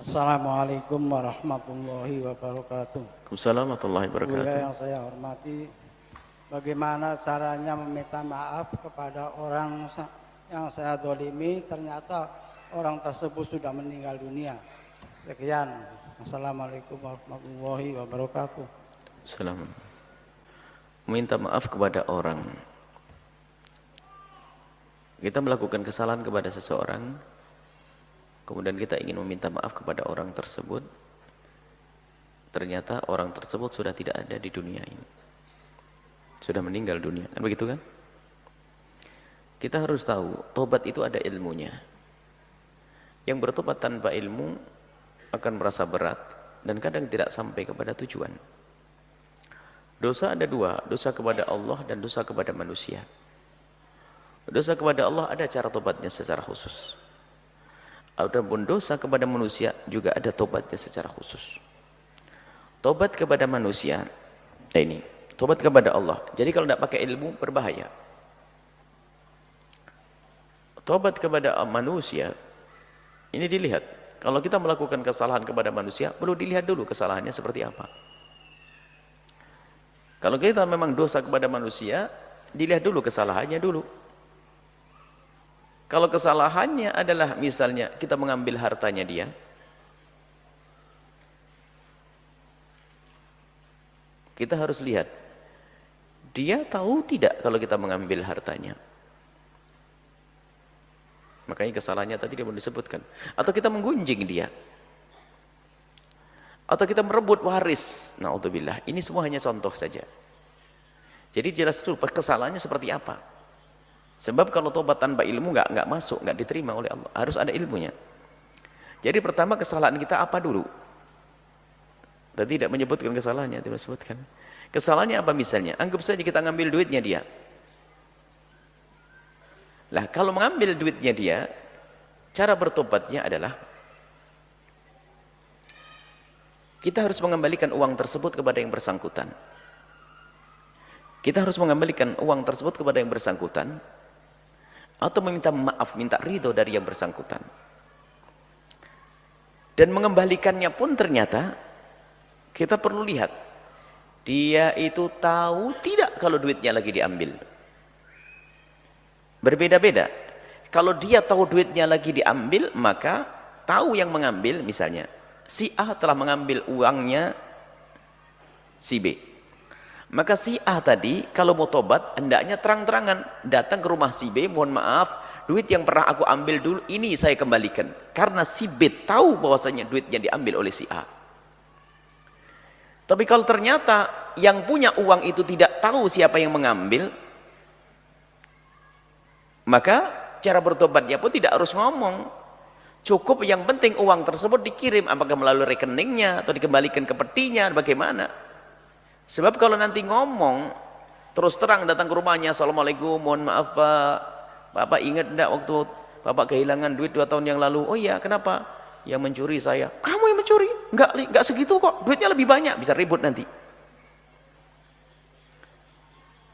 Assalamualaikum warahmatullahi wabarakatuh. Waalaikumsalam warahmatullahi wabarakatuh. Buya yang saya hormati, bagaimana caranya meminta maaf kepada orang yang saya dolimi, ternyata orang tersebut sudah meninggal dunia. Sekian. Assalamualaikum warahmatullahi wabarakatuh. Assalamualaikum. Meminta maaf kepada orang. Kita melakukan kesalahan kepada seseorang, kemudian kita ingin meminta maaf kepada orang tersebut, ternyata orang tersebut sudah tidak ada di dunia ini, sudah meninggal dunia, kan begitu kan? Kita harus tahu, tobat itu ada ilmunya. Yang bertobat tanpa ilmu akan merasa berat dan kadang tidak sampai kepada tujuan. Dosa ada dua, dosa kepada Allah dan dosa kepada manusia. Dosa kepada Allah ada cara tobatnya secara khusus. Adapun dosa kepada manusia juga ada tobatnya secara khusus. Tobat kepada manusia, ini tobat kepada Allah. Jadi kalau tidak pakai ilmu berbahaya. Tobat kepada manusia ini dilihat. Kalau kita melakukan kesalahan kepada manusia, perlu dilihat dulu kesalahannya seperti apa. Kalau kita memang dosa kepada manusia, dilihat dulu kesalahannya dulu. Kalau kesalahannya adalah misalnya kita mengambil hartanya dia, kita harus lihat dia tahu tidak kalau kita mengambil hartanya. Makanya kesalahannya tadi dia disebutkan. Atau kita menggunjing dia, atau kita merebut waris. Na'udzubillah. Ini semua hanya contoh saja. Jadi jelas dulu kesalahannya seperti apa. Sebab kalau tobat tanpa ilmu nggak masuk, nggak diterima oleh Allah. Harus ada ilmunya. Jadi pertama kesalahan kita apa dulu? Tadi tidak menyebutkan kesalahannya, tidak sebutkan. Kesalahannya apa misalnya? Anggap saja kita ngambil duitnya dia. Lah kalau mengambil duitnya dia, cara bertobatnya adalah kita harus mengembalikan uang tersebut kepada yang bersangkutan. Kita harus mengembalikan uang tersebut kepada yang bersangkutan, atau meminta maaf, minta ridho dari yang bersangkutan. Dan mengembalikannya pun ternyata kita perlu lihat dia itu tahu tidak kalau duitnya lagi diambil. Berbeda-beda. Kalau dia tahu duitnya lagi diambil, maka tahu yang mengambil, misalnya si A telah mengambil uangnya si B. Maka si A tadi kalau mau tobat hendaknya terang-terangan datang ke rumah si B, mohon maaf, duit yang pernah aku ambil dulu ini saya kembalikan. Karena si B tahu bahwasanya duitnya diambil oleh si A. Tapi kalau ternyata yang punya uang itu tidak tahu siapa yang mengambil, maka cara bertobatnya pun tidak harus ngomong. Cukup yang penting uang tersebut dikirim, apakah melalui rekeningnya atau dikembalikan ke petinya, bagaimana. Sebab kalau nanti ngomong terus terang datang ke rumahnya, assalamualaikum, mohon maaf Pak, Bapak ingat enggak waktu Bapak kehilangan duit 2 tahun yang lalu? Oh iya, kenapa? Yang mencuri saya. Kamu yang mencuri? Enggak segitu kok, duitnya lebih banyak, bisa ribut nanti.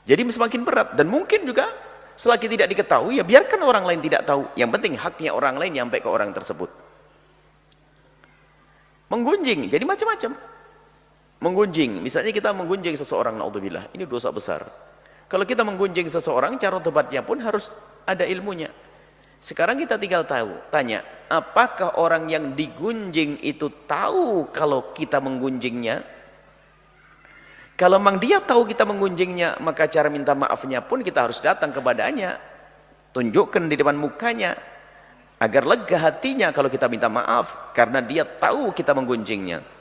Jadi semakin berat, dan mungkin juga selagi tidak diketahui, ya biarkan orang lain tidak tahu. Yang penting haknya orang lain nyampe ke orang tersebut. Menggunjing, jadi macam-macam. Menggunjing, misalnya kita menggunjing seseorang, naudzubillah, ini dosa besar. Kalau kita menggunjing seseorang, cara tobatnya pun harus ada ilmunya. Sekarang kita tinggal tanya, apakah orang yang digunjing itu tahu kalau kita menggunjingnya? Kalau memang dia tahu kita menggunjingnya, maka cara minta maafnya pun kita harus datang kepadanya, tunjukkan di depan mukanya, agar lega hatinya kalau kita minta maaf, karena dia tahu kita menggunjingnya.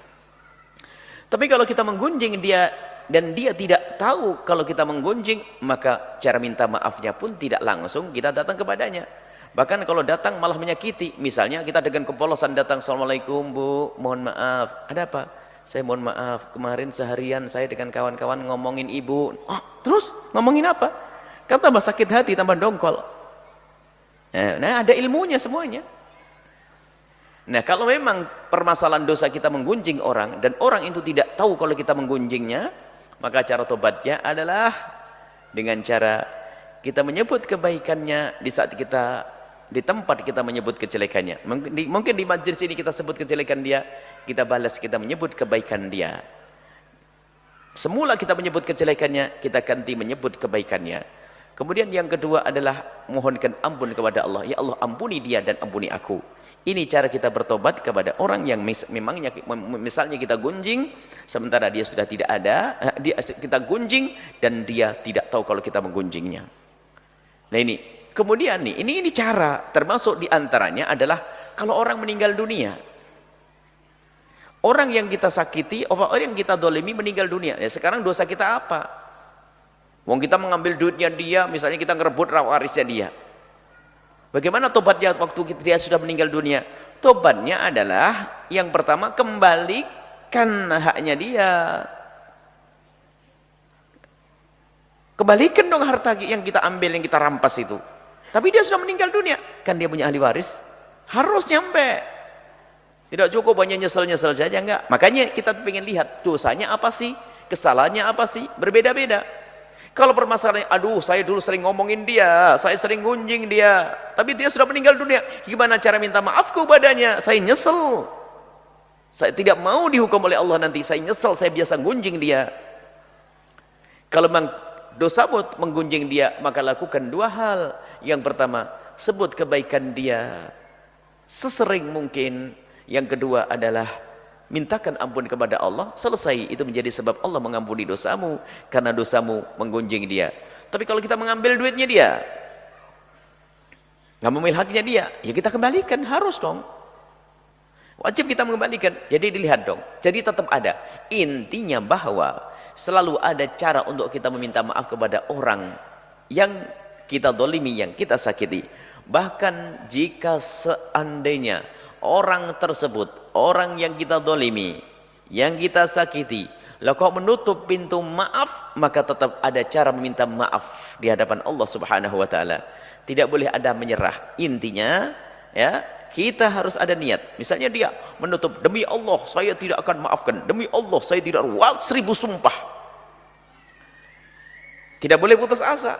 Tapi kalau kita menggunjing dia dan dia tidak tahu kalau kita menggunjing, maka cara minta maafnya pun tidak langsung kita datang kepadanya. Bahkan kalau datang malah menyakiti. Misalnya kita dengan kepolosan datang, assalamualaikum Bu, mohon maaf. Ada apa? Saya mohon maaf, kemarin seharian saya dengan kawan-kawan ngomongin ibu. Oh, terus ngomongin apa? Kan tambah sakit hati, tambah dongkol. Nah, ada ilmunya semuanya. Nah, kalau memang permasalahan dosa kita menggunjing orang dan orang itu tidak tahu kalau kita menggunjingnya, maka cara tobatnya adalah dengan cara kita menyebut kebaikannya di saat kita di tempat kita menyebut kejelekannya. Mungkin di majlis ini kita sebut kejelekan dia, kita balas, kita menyebut kebaikan dia. Semula kita menyebut kejelekannya, kita ganti menyebut kebaikannya. Kemudian yang kedua adalah mohonkan ampun kepada Allah. Ya Allah, ampuni dia dan ampuni aku. Ini cara kita bertobat kepada orang yang memangnya misalnya kita gunjing sementara dia sudah tidak ada, kita gunjing dan dia tidak tahu kalau kita menggunjingnya. Nah ini, kemudian nih, ini cara, termasuk diantaranya adalah kalau orang meninggal dunia. Orang yang kita sakiti, orang yang kita dolimi meninggal dunia. Ya sekarang dosa kita apa? Wong kita mengambil duitnya dia, misalnya kita ngerebut warisnya dia. Bagaimana tobatnya waktu dia sudah meninggal dunia? Tobatnya adalah yang pertama, kembalikan haknya dia. Kembalikan dong harta yang kita ambil, yang kita rampas itu. Tapi dia sudah meninggal dunia, kan dia punya ahli waris, harus nyampe. Tidak cukup hanya nyesel-nyesel saja, enggak. Makanya kita ingin lihat dosanya apa sih, kesalahannya apa sih, berbeda-beda. Kalau permasalahannya, aduh saya dulu sering ngomongin dia, saya sering gunjing dia, tapi dia sudah meninggal dunia, gimana cara minta maaf kepadanya? Saya nyesel, saya tidak mau dihukum oleh Allah nanti, saya nyesel, saya biasa gunjing dia. Kalau memang dosamu menggunjing dia, maka lakukan dua hal. Yang pertama, sebut kebaikan dia sesering mungkin. Yang kedua adalah mintakan ampun kepada Allah, selesai. Itu menjadi sebab Allah mengampuni dosamu, karena dosamu menggunjing dia. Tapi kalau kita mengambil duitnya dia, nggak memilih haknya dia, ya kita kembalikan, harus dong. Wajib kita mengembalikan. Jadi dilihat dong, jadi tetap ada. Intinya bahwa selalu ada cara untuk kita meminta maaf kepada orang yang kita dolimi, yang kita sakiti. Bahkan jika seandainya orang tersebut, orang yang kita dolimi, yang kita sakiti, lalu kau menutup pintu maaf, maka tetap ada cara meminta maaf di hadapan Allah Subhanahu wa taala. Tidak boleh ada menyerah. Intinya ya, kita harus ada niat. Misalnya dia menutup, demi Allah saya tidak akan maafkan, demi Allah saya tidak, 1000 sumpah. Tidak boleh putus asa.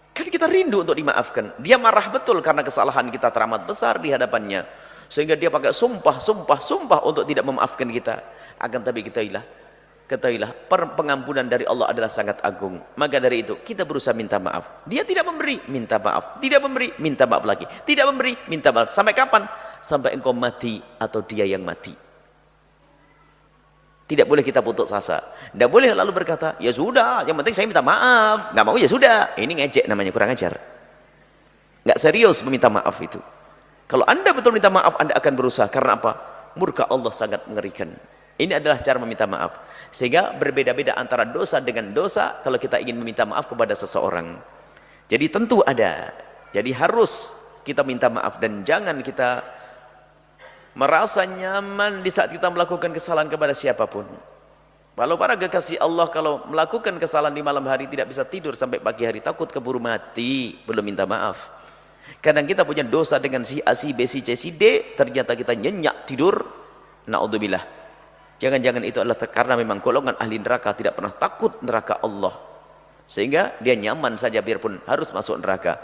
Kan kita rindu untuk dimaafkan. Dia marah betul karena kesalahan kita teramat besar di hadapannya, sehingga dia pakai sumpah untuk tidak memaafkan kita. Akan tapi ketahuilah, pengampunan dari Allah adalah sangat agung. Maka dari itu kita berusaha minta maaf. Dia tidak memberi, minta maaf. Tidak memberi, minta maaf lagi. Tidak memberi, minta maaf. Sampai kapan? Sampai engkau mati atau dia yang mati. Tidak boleh kita putus asa. Tidak boleh lalu berkata, ya sudah, yang penting saya minta maaf. Nggak mau ya sudah. Ini ngejek namanya, kurang ajar. Nggak serius meminta maaf itu. Kalau anda betul minta maaf, anda akan berusaha. Karena apa? Murka Allah sangat mengerikan. Ini adalah cara meminta maaf. Sehingga berbeda-beda antara dosa dengan dosa kalau kita ingin meminta maaf kepada seseorang. Jadi tentu ada. Jadi harus kita minta maaf. Dan jangan kita merasa nyaman di saat kita melakukan kesalahan kepada siapapun. Kalau para kekasih Allah, kalau melakukan kesalahan di malam hari tidak bisa tidur sampai pagi hari, takut keburu mati, belum minta maaf. Kadang kita punya dosa dengan si A, si B, si C, si D, ternyata kita nyenyak tidur, naudzubillah. Jangan-jangan itu adalah karena memang golongan ahli neraka, tidak pernah takut neraka Allah, sehingga dia nyaman saja biarpun harus masuk neraka.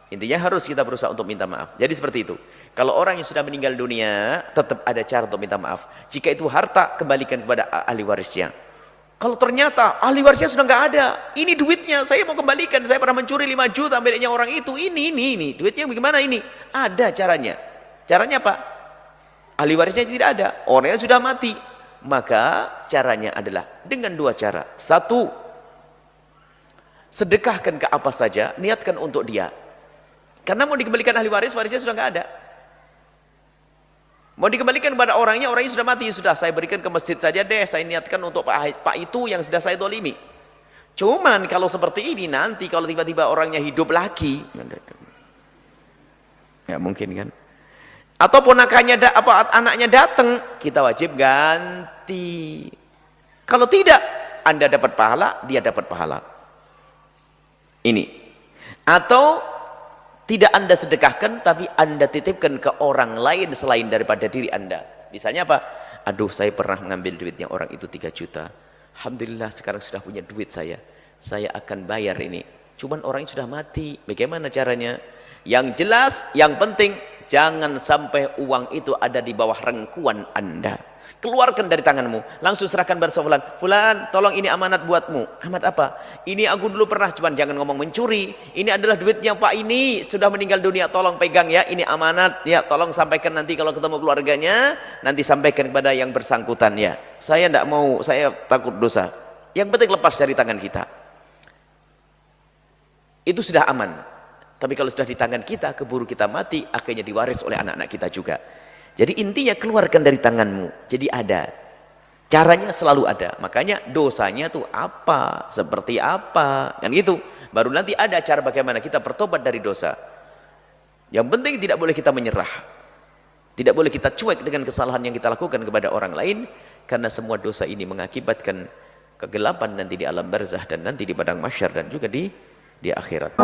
Intinya harus kita berusaha untuk minta maaf. Jadi seperti itu. Kalau orang yang sudah meninggal dunia, tetap ada cara untuk minta maaf. Jika itu harta, kembalikan kepada ahli warisnya. Kalau ternyata ahli warisnya sudah nggak ada, ini duitnya saya mau kembalikan, saya pernah mencuri 5 juta miliknya orang itu, ini duitnya bagaimana ini? Ada caranya. Caranya apa? Ahli warisnya tidak ada, orangnya sudah mati. Maka caranya adalah dengan 2 cara. 1, sedekahkan ke apa saja, niatkan untuk dia. Karena mau dikembalikan ahli waris, warisnya sudah nggak ada. Mau dikembalikan kepada orangnya sudah mati, sudah saya berikan ke masjid saja deh, saya niatkan untuk Pak itu yang sudah saya dolimi. Cuman kalau seperti ini nanti kalau tiba-tiba orangnya hidup lagi, ya mungkin kan. Atau ponakannya anaknya datang, kita wajib ganti. Kalau tidak, Anda dapat pahala, dia dapat pahala. Ini. Atau tidak Anda sedekahkan, tapi Anda titipkan ke orang lain selain daripada diri Anda. Misalnya apa? Aduh, saya pernah mengambil duitnya orang itu 3 juta. Alhamdulillah sekarang sudah punya duit saya akan bayar ini. Cuman orangnya sudah mati. Bagaimana caranya? Yang jelas, yang penting, jangan sampai uang itu ada di bawah rengkuan Anda. Keluarkan dari tanganmu, langsung serahkan pada fulan. Fulan, tolong ini amanat buatmu. Amanat apa? Ini aku dulu pernah, cuman jangan ngomong mencuri. Ini adalah duitnya Pak ini, sudah meninggal dunia, tolong pegang ya. Ini amanat ya, tolong sampaikan nanti kalau ketemu keluarganya, nanti sampaikan kepada yang bersangkutan ya. Saya tidak mau, saya takut dosa. Yang penting lepas dari tangan kita. Itu sudah aman. Tapi kalau sudah di tangan kita, keburu kita mati, akhirnya diwaris oleh anak-anak kita juga. Jadi intinya keluarkan dari tanganmu. Jadi ada. Caranya selalu ada. Makanya dosanya tuh apa? Seperti apa? Kan gitu. Baru nanti ada cara bagaimana kita bertobat dari dosa. Yang penting tidak boleh kita menyerah. Tidak boleh kita cuek dengan kesalahan yang kita lakukan kepada orang lain. Karena semua dosa ini mengakibatkan kegelapan nanti di alam barzah dan nanti di padang mahsyar dan juga di akhirat.